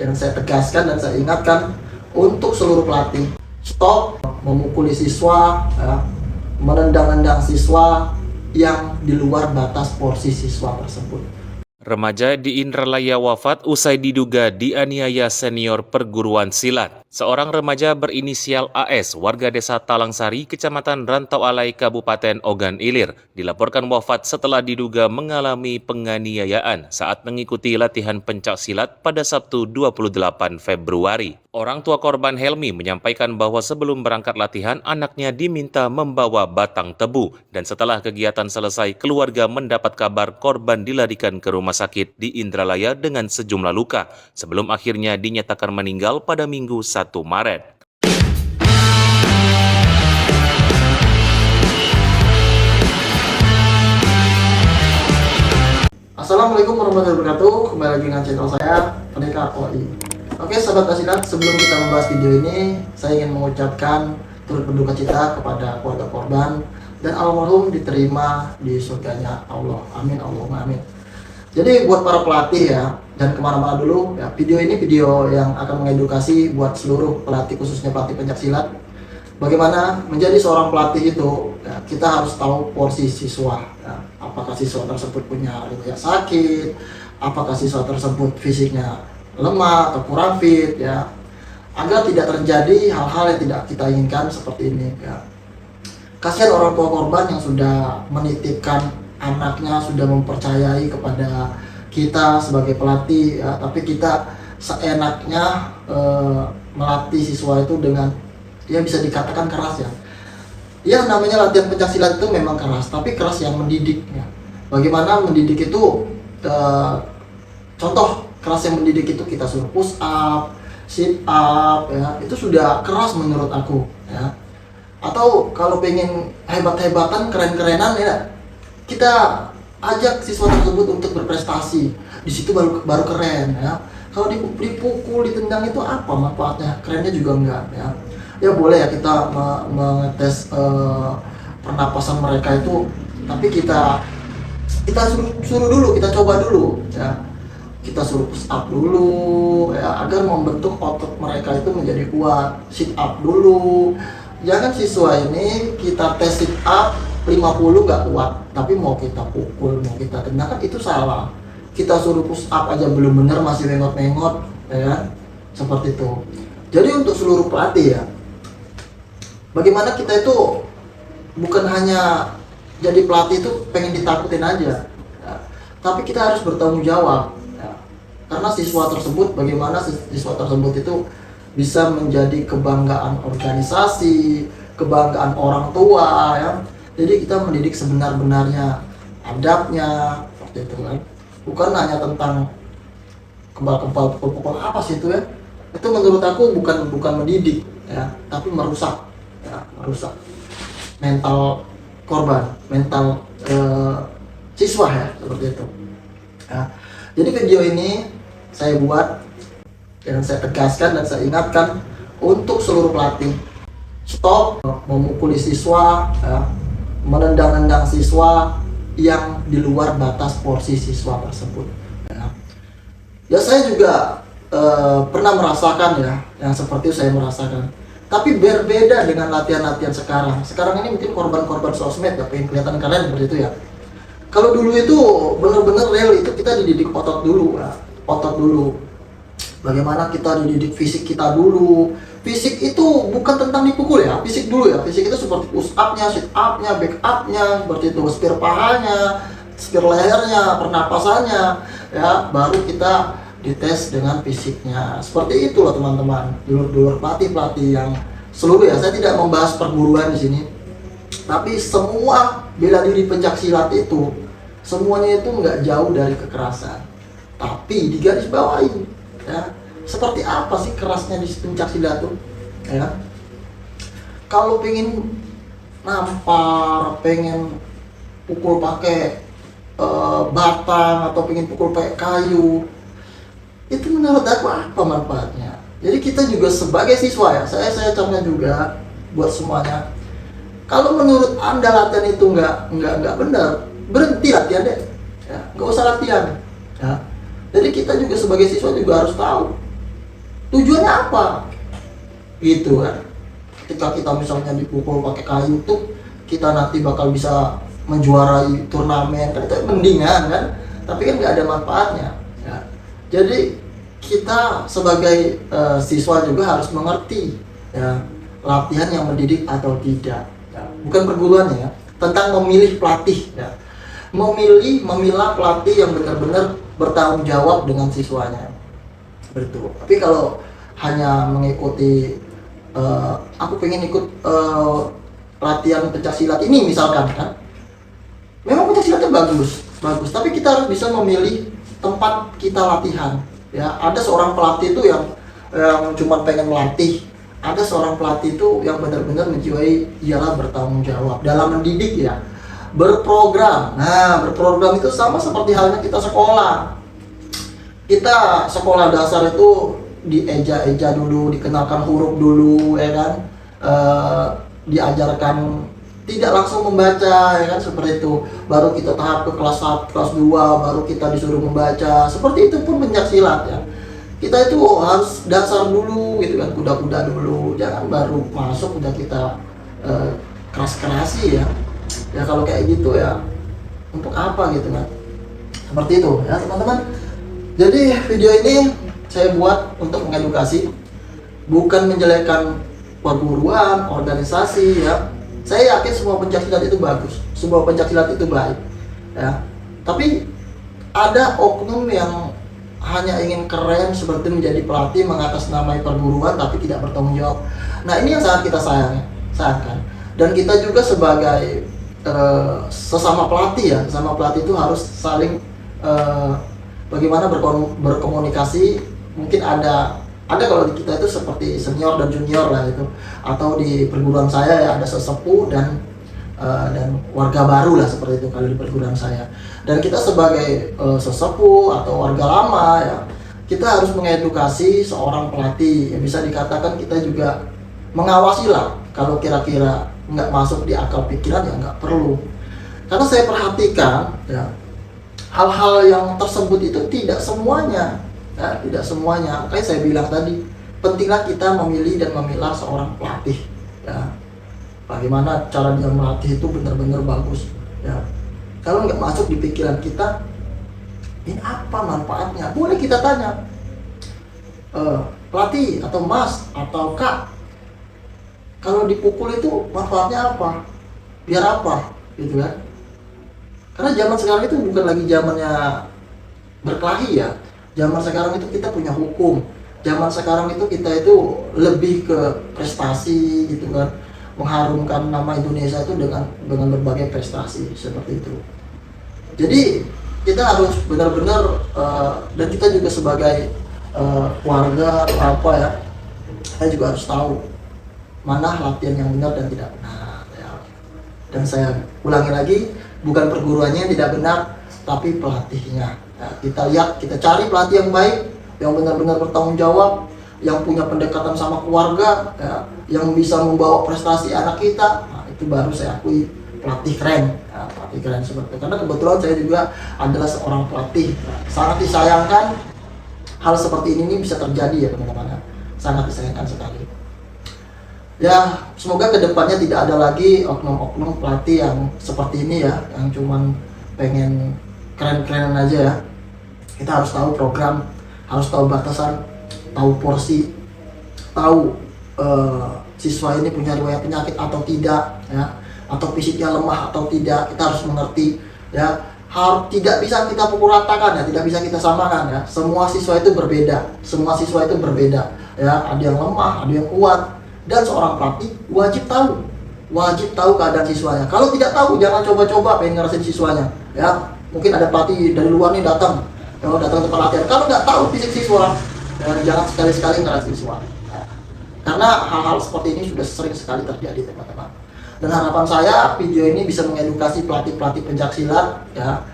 yang saya tegaskan dan saya ingatkan untuk seluruh pelatih, stop memukuli siswa, ya, menendang-nendang siswa yang di luar batas porsi siswa tersebut. Remaja di Indralaya wafat usai diduga dianiaya senior perguruan silat. Seorang remaja berinisial AS, warga desa Talangsari, Kecamatan Rantau Alai, Kabupaten Ogan Ilir, dilaporkan wafat setelah diduga mengalami penganiayaan saat mengikuti latihan pencak silat pada Sabtu 28 Februari. Orang tua korban Helmi menyampaikan bahwa sebelum berangkat latihan, anaknya diminta membawa batang tebu. Dan setelah kegiatan selesai, keluarga mendapat kabar korban dilarikan ke rumah sakit di Indralaya dengan sejumlah luka, sebelum akhirnya dinyatakan meninggal pada Minggu 1 Maret. Assalamualaikum warahmatullahi wabarakatuh. Kembali lagi dengan channel saya, Pendekar OI. Oke sahabat Basilat, sebelum kita membahas video ini, saya ingin mengucapkan turut berduka cita kepada keluarga korban dan almarhum diterima di surganya Allah. Amin Allahumma amin. Jadi buat para pelatih ya, dan kemana-mana dulu ya, video ini video yang akan mengedukasi buat seluruh pelatih, khususnya pelatih pencaksilat. Bagaimana menjadi seorang pelatih itu, ya, kita harus tahu porsi siswa. Ya. Apakah siswa tersebut punya riwayat sakit, apakah siswa tersebut fisiknya lemah atau kurang fit, ya, agar tidak terjadi hal-hal yang tidak kita inginkan seperti ini. Ya. Kasihan orang tua korban yang sudah menitipkan anaknya, sudah mempercayai kepada kita sebagai pelatih, ya, tapi kita seenaknya melatih siswa itu dengan, ya bisa dikatakan keras ya. Ya namanya latihan pencaksilat itu memang keras, tapi keras yang mendidik ya. Bagaimana mendidik itu, contoh keras yang mendidik itu kita suruh push up, sit up, ya itu sudah keras menurut aku ya. Atau kalau pengen hebat-hebatan, keren-kerenan ya, kita ajak siswa tersebut untuk berprestasi. Di situ baru keren ya. Kalau dipukul, ditendang itu apa manfaatnya? Kerennya juga enggak ya. Ya boleh ya kita mengetes pernapasan mereka itu, tapi kita suruh dulu, kita coba dulu ya. Kita suruh push up dulu ya, agar membentuk otot mereka itu menjadi kuat. Sit up dulu. Jangan siswa ini kita tes sit up 50 nggak kuat, tapi mau kita pukul, mau kita tendang, kan itu salah. Kita suruh push up aja belum benar, masih mengot-mengot ya, seperti itu. Jadi untuk seluruh pelatih ya, bagaimana kita itu bukan hanya jadi pelatih itu pengen ditakutin aja ya, tapi kita harus bertanggung jawab ya. Karena siswa tersebut, bagaimana siswa tersebut itu bisa menjadi kebanggaan organisasi, kebanggaan orang tua ya. Jadi kita mendidik sebenar-benarnya, adabnya, seperti itu kan. Bukan hanya tentang kebal-kebal, pukul-pukul apa sih itu ya. Itu menurut aku bukan mendidik ya, tapi merusak ya, merusak mental korban, mental siswa ya, seperti itu ya. Jadi video ini saya buat dan saya tegaskan dan saya ingatkan untuk seluruh pelatih, stop memukuli siswa ya, menendang-nendang siswa yang di luar batas porsi siswa tersebut ya. Ya saya juga pernah merasakan ya, yang seperti itu saya merasakan. Tapi berbeda dengan latihan-latihan sekarang. Sekarang ini mungkin korban-korban sosmed ya, pengen kelihatan keren seperti itu ya. Kalau dulu itu benar-benar real, itu kita dididik otot dulu ya. Otot dulu. Bagaimana kita dididik fisik kita dulu. Fisik itu bukan tentang dipukul ya, fisik dulu ya. Fisik itu seperti push up-nya, sit up-nya, back up-nya, seperti itu, spear pahanya, spear lehernya, pernapasannya ya, baru kita dites dengan fisiknya. Seperti itu loh teman-teman, dulur-dulur pelatih-pelatih yang seluruh ya. Saya tidak membahas perguruan di sini, tapi semua bela diri pencaksilat itu semuanya itu nggak jauh dari kekerasan, tapi digarisbawahi ya. Seperti apa sih kerasnya di pencaksilat itu ya. Kalau pengen nampar, pengen pukul pakai batang, atau pengen pukul pakai kayu, itu menurut aku apa manfaatnya? Jadi kita juga sebagai siswa ya, saya contohnya juga buat semuanya. Kalau menurut Anda latihan itu nggak benar, berhenti latihan deh ya, nggak usah latihan ya. Jadi kita juga sebagai siswa juga harus tahu Tujuannya apa? Gitu kan. Ketika kita misalnya dipukul pakai kayu tuh, kita nanti bakal bisa menjuarai turnamen, kan itu mendingan kan, tapi kan nggak ada manfaatnya ya. Jadi kita sebagai siswa juga harus mengerti ya, latihan yang mendidik atau tidak ya. Bukan perguruannya ya, tentang memilih pelatih ya, memilah pelatih yang benar-benar bertanggung jawab dengan siswanya, betul. Tapi kalau hanya mengikuti aku pengen ikut latihan pencaksilat ini misalkan kan, memang pencaksilatnya bagus, tapi kita harus bisa memilih tempat kita latihan ya. Ada seorang pelatih itu yang cuma pengen melatih, ada seorang pelatih itu yang benar-benar menjiwai ialah bertanggung jawab dalam mendidik ya, berprogram. Nah, berprogram itu sama seperti halnya kita sekolah. Kita sekolah dasar itu dieja-eja dulu, dikenalkan huruf dulu ya kan, diajarkan tidak langsung membaca ya kan, seperti itu. Baru kita tahap ke kelas 1, kelas 2 baru kita disuruh membaca. Seperti itu pun pencaksilat ya. Kita itu harus dasar dulu gitu kan, kuda-kuda dulu. Jangan baru masuk udah kita keras-kerasi ya. Ya kalau kayak gitu ya, untuk apa gitu kan. Seperti itu ya teman-teman. Jadi video ini saya buat untuk mengedukasi, bukan menjelekkan perguruan, organisasi ya. Saya yakin semua pencaksilat itu bagus, semua pencaksilat itu baik ya. Tapi ada oknum yang hanya ingin keren seperti menjadi pelatih, mengatasnamai perguruan tapi tidak bertanggung jawab. Nah ini yang sangat kita sayangkan. Dan kita juga sebagai sesama pelatih ya, sesama pelatih itu harus saling bagaimana berkomunikasi. Mungkin ada kalau di kita itu seperti senior dan junior lah itu, atau di perguruan saya ya ada sesepuh dan warga baru lah, seperti itu kalau di perguruan saya. Dan kita sebagai sesepuh atau warga lama ya, kita harus mengedukasi seorang pelatih ya. Bisa dikatakan kita juga mengawasi lah, kalau kira-kira nggak masuk di akal pikiran ya nggak perlu. Karena saya perhatikan ya, hal-hal yang tersebut itu tidak semuanya ya, tidak semuanya. Makanya saya bilang tadi, pentinglah kita memilih dan memilah seorang pelatih ya. Bagaimana cara dia melatih itu benar-benar bagus ya. Kalau nggak masuk di pikiran kita, ini apa manfaatnya? Boleh kita tanya, pelatih atau mas atau kak, kalau dipukul itu manfaatnya apa? Biar apa? Gitu kan. Karena zaman sekarang itu bukan lagi zamannya berkelahi ya. Zaman sekarang itu kita punya hukum. Zaman sekarang itu kita itu lebih ke prestasi gitu kan. Mengharumkan nama Indonesia itu dengan berbagai prestasi seperti itu. Jadi kita harus benar-benar dan kita juga sebagai warga atau apa ya, saya juga harus tahu mana latihan yang benar dan tidak benar ya. Dan saya ulangi lagi, bukan perguruannya yang tidak benar, tapi pelatihnya. Nah, kita lihat, kita cari pelatih yang baik, yang benar-benar bertanggung jawab, yang punya pendekatan sama keluarga, ya, yang bisa membawa prestasi anak kita. Nah, itu baru saya akui pelatih keren, ya, pelatih keren seperti itu. Karena kebetulan saya juga adalah seorang pelatih. Nah, sangat disayangkan hal seperti ini bisa terjadi ya teman-teman. Sangat disayangkan sekali. Ya, semoga kedepannya tidak ada lagi oknum-oknum pelatih yang seperti ini ya, yang cuman pengen keren-kerenan aja ya. Kita harus tahu program, harus tahu batasan, tahu porsi, tahu siswa ini punya riwayat penyakit atau tidak ya, atau fisiknya lemah atau tidak. Kita harus mengerti ya. Tidak bisa kita pukul ratakan ya, tidak bisa kita samakan ya. Semua siswa itu berbeda, semua siswa itu berbeda ya. Ada yang lemah, ada yang kuat. Dan seorang pelatih wajib tahu keadaan siswanya. Kalau tidak tahu, jangan coba-coba pengen ngerasain siswanya ya. Mungkin ada pelatih dari luar nih datang ke tempat latihan, kalau nggak tahu fisik siswa ya, jangan sekali-sekali ngerasain siswa ya. Karena hal-hal seperti ini sudah sering sekali terjadi teman-teman. Dan harapan saya video ini bisa mengedukasi pelatih-pelatih pencaksilat ya,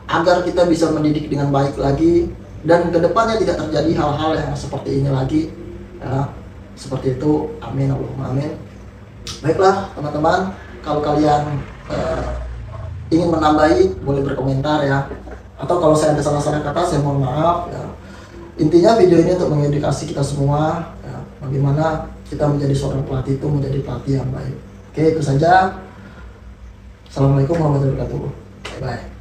agar kita bisa mendidik dengan baik lagi, dan kedepannya tidak terjadi hal-hal yang seperti ini lagi ya. Seperti itu, amin Allahumma amin. Baiklah teman-teman, kalau kalian ingin menambahi boleh berkomentar ya, atau kalau saya ada salah-salah kata saya mohon maaf ya. intinya video ini untuk mengedukasi kita semua ya, bagaimana kita menjadi seorang pelatih itu menjadi pelatih yang baik. Oke, itu saja. Assalamualaikum warahmatullahi wabarakatuh. Bye bye.